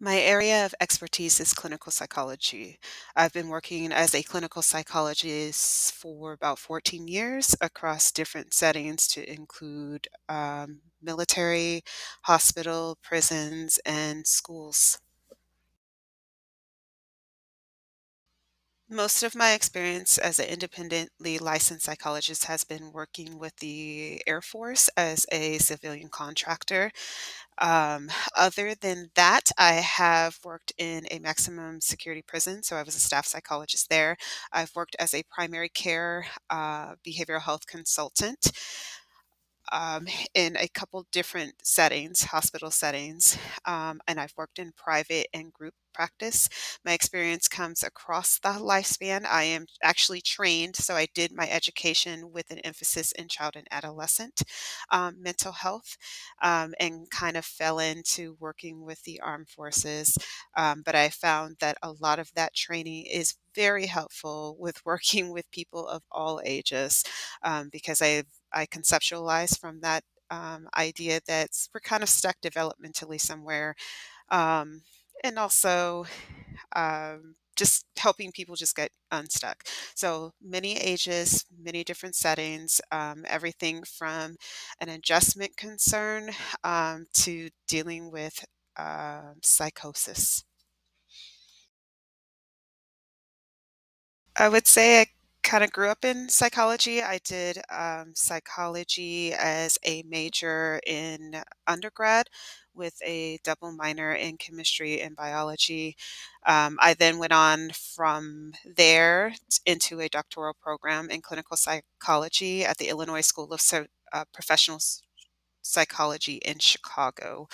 My area of expertise is clinical psychology. I've been working as a clinical psychologist for about 14 years across different settings to include military, hospital, prisons, and schools. Most of my experience as an independently licensed psychologist has been working with the Air Force as a civilian contractor. Um, Other than that, I have worked in a maximum security prison, so I was a staff psychologist there. I've worked as a primary care behavioral health consultant um, in a couple different settings, hospital settings, and I've worked in private and group practice. My experience comes across the lifespan. I am actually trained, so I did my education with an emphasis in child and adolescent mental health, and kind of fell into working with the armed forces. But I found that a lot of that training is very helpful with working with people of all ages, because I conceptualize from that idea that we're kind of stuck developmentally somewhere, um, and also just helping people just get unstuck. So many ages, many different settings, everything from an adjustment concern to dealing with psychosis. I would say I kind of grew up in psychology. I did psychology as a major in undergrad with a double minor in chemistry and biology. I then went on from there into a doctoral program in clinical psychology at the Illinois School of Professional Psychology in Chicago.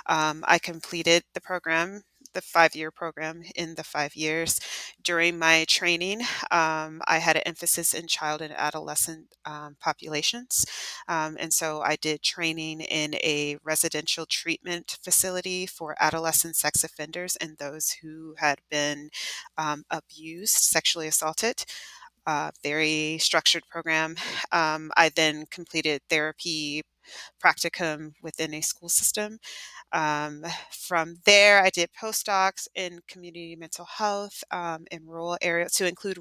I completed the program, the 5-year program, in the 5 years. During my training, I had an emphasis in child and adolescent populations. And so I did training in a residential treatment facility for adolescent sex offenders and those who had been abused, sexually assaulted. Very structured program. I then completed therapy practicum within a school system. From there, I did postdocs in community mental health in rural areas to include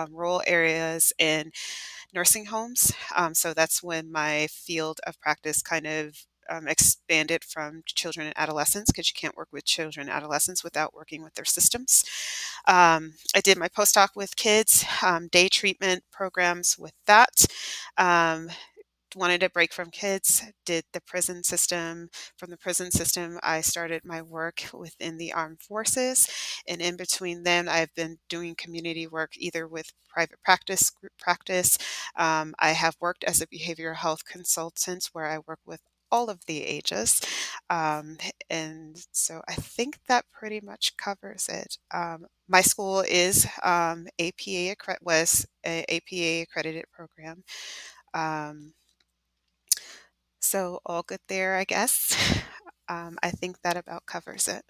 rural areas and nursing homes. So that's when my field of practice kind of expanded from children and adolescents because you can't work with children and adolescents without working with their systems. I did my postdoc with kids, day treatment programs with that. Um, Wanted a break from kids, did the prison system. From the prison system, I started my work within the armed forces. And in between then, I've been doing community work either with private practice, group practice. I have worked as a behavioral health consultant where I work with all of the ages. Um, and so I think that pretty much covers it. My school is was a APA accredited program. Um, so all good there, I guess. I think that about covers it.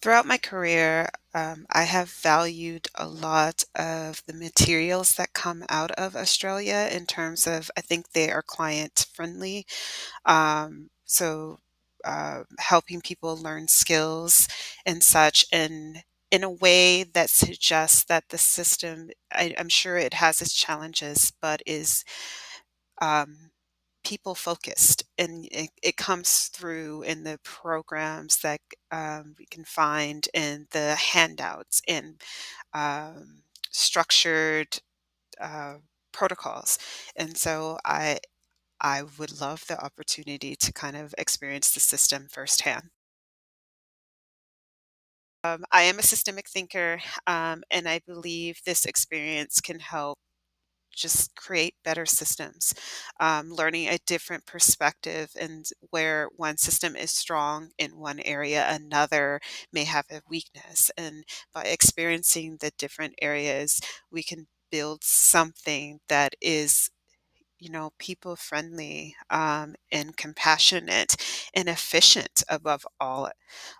Throughout my career, I have valued a lot of the materials that come out of Australia in terms of, I think they are client friendly. Helping people learn skills and such, and in a way that suggests that the system, I'm sure it has its challenges, but is um, people focused, and it comes through in the programs that we can find in the handouts and structured uh, protocols. And so I would love the opportunity to kind of experience the system firsthand. I am a systemic thinker, and I believe this experience can help just create better systems, learning a different perspective, and where one system is strong in one area, another may have a weakness. And by experiencing the different areas, we can build something that is, people friendly, and compassionate and efficient above all.